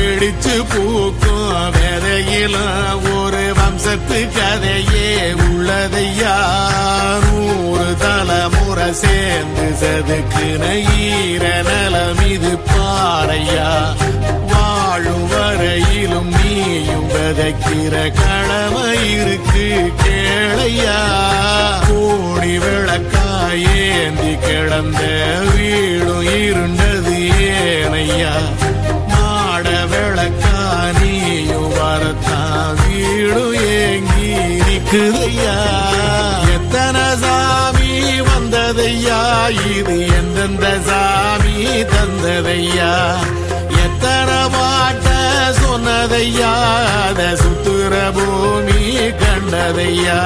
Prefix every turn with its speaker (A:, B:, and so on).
A: வெடிச்சு பூக்கும் விதையிலும் ஒரு வம்சத்து கதையே உள்ளதையா 100 தலைமுறை சேர்ந்து சதுக்குன ஈர நலம் இது பாறையா வாழும் வரையிலும் நீயும் விதைக்கிற கடமை இருக்கு கேளையா கோடி விளக்காயேந்தி கிடந்த வீடும் இருண்டது ஏனையா மாட விளக்கா நீயும் வரத்தான் வீடும் ஏங்கி நிக்குதையா எத்தனை சாமி வந்ததையா இது எந்தெந்த சாமி தந்ததையா எத்தனை பாட்ட சொன்னதையா அத சுத்துற பூமி கண்டதையா